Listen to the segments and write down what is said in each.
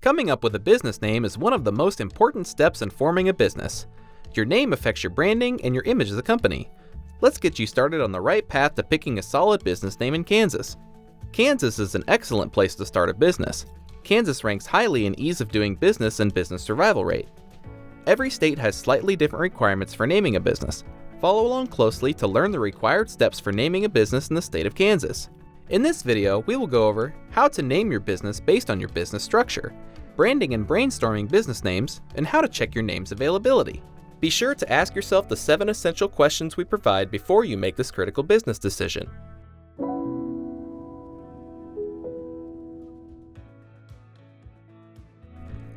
Coming up with a business name is one of the most important steps in forming a business. Your name affects your branding and your image as a company. Let's get you started on the right path to picking a solid business name in Kansas. Kansas is an excellent place to start a business. Kansas ranks highly in ease of doing business and business survival rate. Every state has slightly different requirements for naming a business. Follow along closely to learn the required steps for naming a business in the state of Kansas. In this video, we will go over how to name your business based on your business structure, branding and brainstorming business names, and how to check your name's availability. Be sure to ask yourself the 7 essential questions we provide before you make this critical business decision.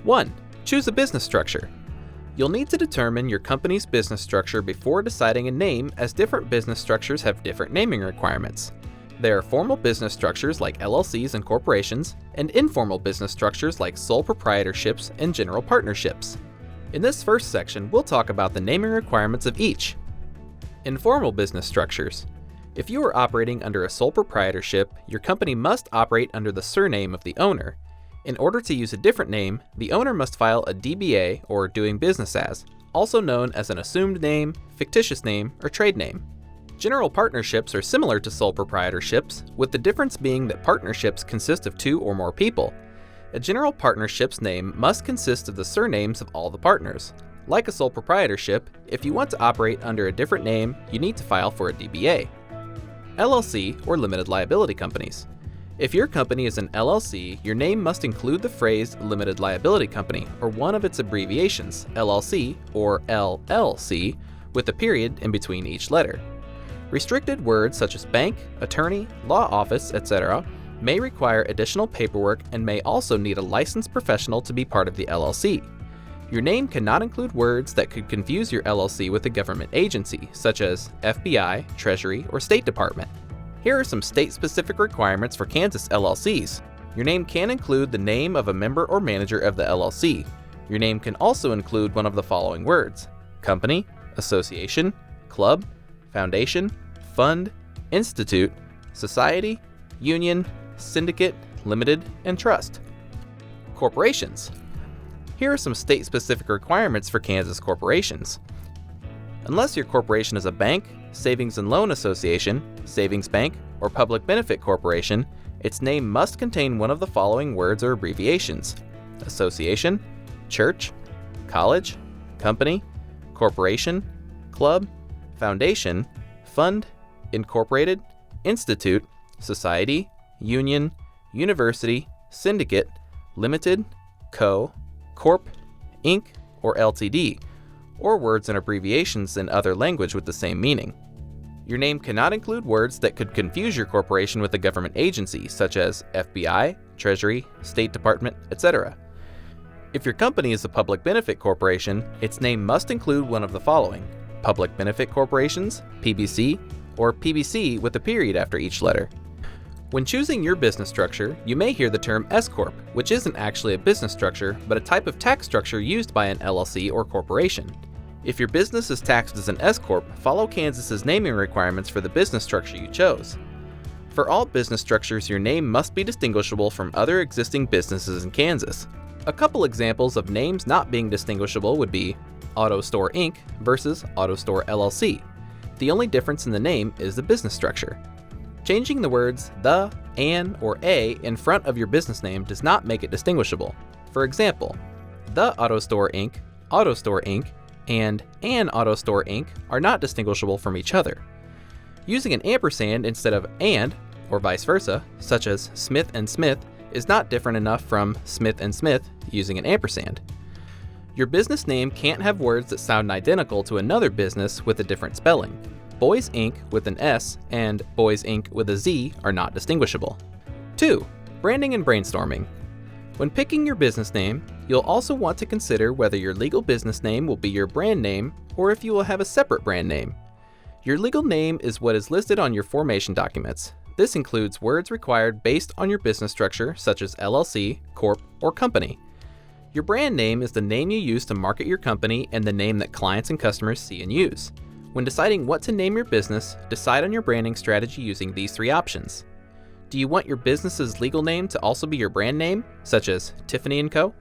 1. Choose a business structure. You'll need to determine your company's business structure before deciding a name, as different business structures have different naming requirements. There are formal business structures like LLCs and corporations, and informal business structures like sole proprietorships and general partnerships. In this first section, we'll talk about the naming requirements of each. Informal business structures. If you are operating under a sole proprietorship, your company must operate under the surname of the owner. In order to use a different name, the owner must file a DBA, or doing business as, also known as an assumed name, fictitious name, or trade name. General partnerships are similar to sole proprietorships, with the difference being that partnerships consist of 2 or more people. A general partnership's name must consist of the surnames of all the partners. Like a sole proprietorship, if you want to operate under a different name, you need to file for a DBA. LLC, or limited liability companies. If your company is an LLC, your name must include the phrase limited liability company, or one of its abbreviations, LLC or LLC, with a period in between each letter. Restricted words such as bank, attorney, law office, etc. may require additional paperwork and may also need a licensed professional to be part of the LLC. Your name cannot include words that could confuse your LLC with a government agency, such as FBI, Treasury, or State Department. Here are some state-specific requirements for Kansas LLCs. Your name can include the name of a member or manager of the LLC. Your name can also include one of the following words: company, association, club, foundation, fund, institute, society, union, syndicate, limited, and trust. Corporations. Here are some state-specific requirements for Kansas corporations. Unless your corporation is a bank, savings and loan association, savings bank, or public benefit corporation, its name must contain one of the following words or abbreviations: association, church, college, company, corporation, club, foundation, fund, incorporated, institute, society, union, university, syndicate, limited, co, corp, inc., or LTD, or words and abbreviations in other language with the same meaning. Your name cannot include words that could confuse your corporation with a government agency, such as FBI, Treasury, State Department, etc. If your company is a public benefit corporation, its name must include one of the following: public benefit corporations, PBC, or PBC with a period after each letter. When choosing your business structure, you may hear the term S-Corp, which isn't actually a business structure, but a type of tax structure used by an LLC or corporation. If your business is taxed as an S-Corp, follow Kansas's naming requirements for the business structure you chose. For all business structures, your name must be distinguishable from other existing businesses in Kansas. A couple examples of names not being distinguishable would be Auto Store Inc. versus Auto Store LLC. The only difference in the name is the business structure. Changing the words the, an, or a in front of your business name does not make it distinguishable. For example, the Auto Store Inc., Auto Store Inc., and an Auto Store Inc. are not distinguishable from each other. Using an ampersand instead of and, or vice versa, such as Smith & Smith, is not different enough from Smith & Smith using an ampersand. Your business name can't have words that sound identical to another business with a different spelling. Boys Inc. with an S and Boys Inc. with a Z are not distinguishable. 2. Branding and brainstorming. When picking your business name, you'll also want to consider whether your legal business name will be your brand name or if you will have a separate brand name. Your legal name is what is listed on your formation documents. This includes words required based on your business structure, such as LLC, Corp, or Company. Your brand name is the name you use to market your company and the name that clients and customers see and use. When deciding what to name your business, decide on your branding strategy using these 3 options. Do you want your business's legal name to also be your brand name, such as Tiffany & Co.?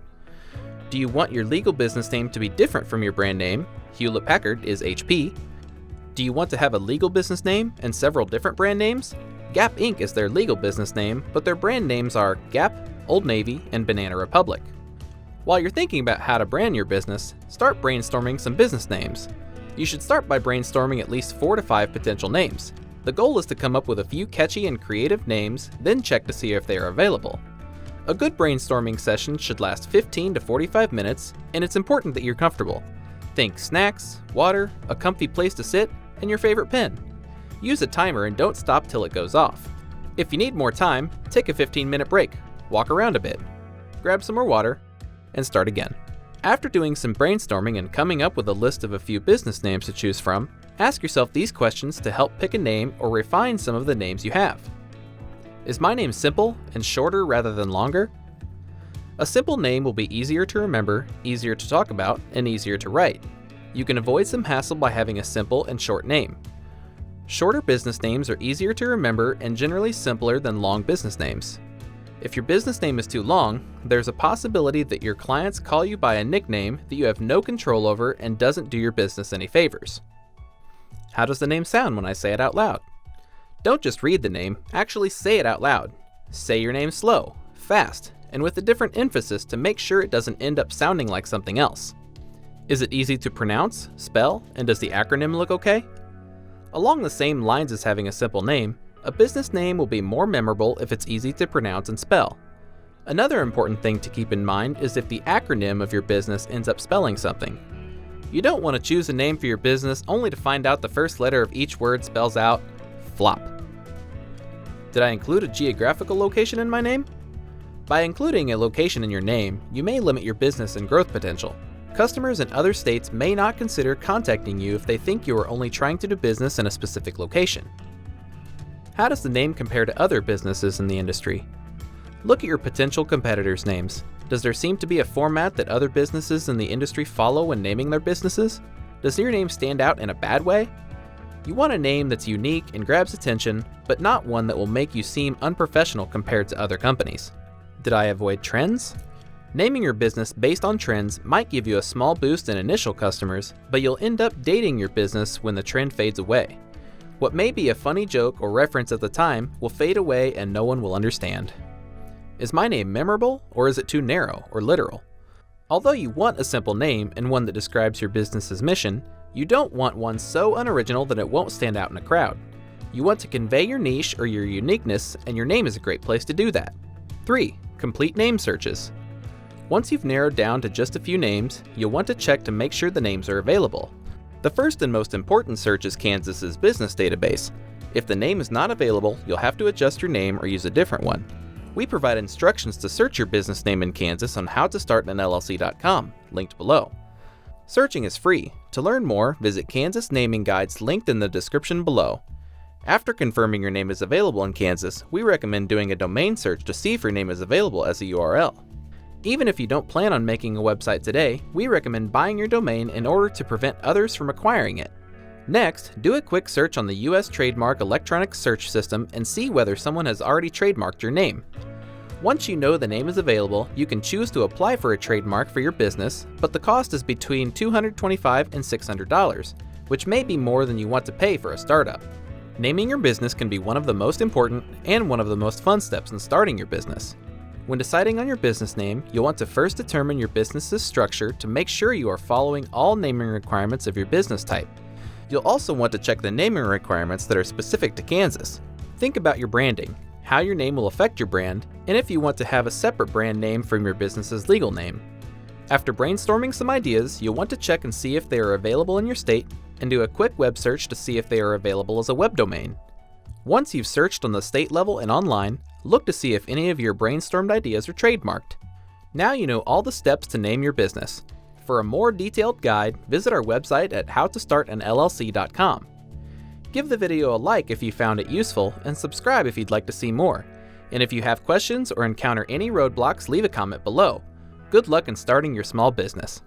Do you want your legal business name to be different from your brand name? 𝗕𝘂𝘂𝘀𝗃 is HP. Do you want to have a legal business name and several different brand names? Gap Inc. is their legal business name, but their brand names are Gap, Old Navy, and Banana Republic. While you're thinking about how to brand your business, start brainstorming some business names. You should start by brainstorming at least 4 to 5 potential names. The goal is to come up with a few catchy and creative names, then check to see if they are available. A good brainstorming session should last 15 to 45 minutes, and it's important that you're comfortable. Think snacks, water, a comfy place to sit, and your favorite pen. Use a timer and don't stop till it goes off. If you need more time, take a 15-minute break, walk around a bit, grab some more water, and start again. After doing some brainstorming and coming up with a list of a few business names to choose from, ask yourself these questions to help pick a name or refine some of the names you have. Is my name simple and shorter rather than longer? A simple name will be easier to remember, easier to talk about, and easier to write. You can avoid some hassle by having a simple and short name. Shorter business names are easier to remember and generally simpler than long business names. If your business name is too long, there's a possibility that your clients call you by a nickname that you have no control over and doesn't do your business any favors. How does the name sound when I say it out loud? Don't just read the name, actually say it out loud. Say your name slow, fast, and with a different emphasis to make sure it doesn't end up sounding like something else. Is it easy to pronounce, spell, and does the acronym look okay? Along the same lines as having a simple name, a business name will be more memorable if it's easy to pronounce and spell. Another important thing to keep in mind is if the acronym of your business ends up spelling something. You don't want to choose a name for your business only to find out the first letter of each word spells out flop. Did I include a geographical location in my name? By including a location in your name, you may limit your business and growth potential. Customers in other states may not consider contacting you if they think you are only trying to do business in a specific location. How does the name compare to other businesses in the industry? Look at your potential competitors' names. Does there seem to be a format that other businesses in the industry follow when naming their businesses? Does your name stand out in a bad way? You want a name that's unique and grabs attention, but not one that will make you seem unprofessional compared to other companies. Did I avoid trends? Naming your business based on trends might give you a small boost in initial customers, but you'll end up dating your business when the trend fades away. What may be a funny joke or reference at the time will fade away and no one will understand. Is my name memorable, or is it too narrow or literal? Although you want a simple name and one that describes your business's mission, you don't want one so unoriginal that it won't stand out in a crowd. You want to convey your niche or your uniqueness, and your name is a great place to do that. 3. Complete name searches. Once you've narrowed down to just a few names, you'll want to check to make sure the names are available. The first and most important search is Kansas's business database. If the name is not available, you'll have to adjust your name or use a different one. We provide instructions to search your business name in Kansas on howtostartanllc.com, linked below. Searching is free. To learn more, visit Kansas naming guides linked in the description below. After confirming your name is available in Kansas, we recommend doing a domain search to see if your name is available as a URL. Even if you don't plan on making a website today, we recommend buying your domain in order to prevent others from acquiring it. Next, do a quick search on the U.S. Trademark Electronic Search System and see whether someone has already trademarked your name. Once you know the name is available, you can choose to apply for a trademark for your business, but the cost is between $225 and $600, which may be more than you want to pay for a startup. Naming your business can be one of the most important and one of the most fun steps in starting your business. When deciding on your business name, you'll want to first determine your business's structure to make sure you are following all naming requirements of your business type. You'll also want to check the naming requirements that are specific to Kansas. Think about your branding, how your name will affect your brand, and if you want to have a separate brand name from your business's legal name. After brainstorming some ideas, you'll want to check and see if they are available in your state, and do a quick web search to see if they are available as a web domain. Once you've searched on the state level and online, look to see if any of your brainstormed ideas are trademarked. Now you know all the steps to name your business. For a more detailed guide, visit our website at howtostartanllc.com. Give the video a like if you found it useful, and subscribe if you'd like to see more. And if you have questions or encounter any roadblocks, leave a comment below. Good luck in starting your small business.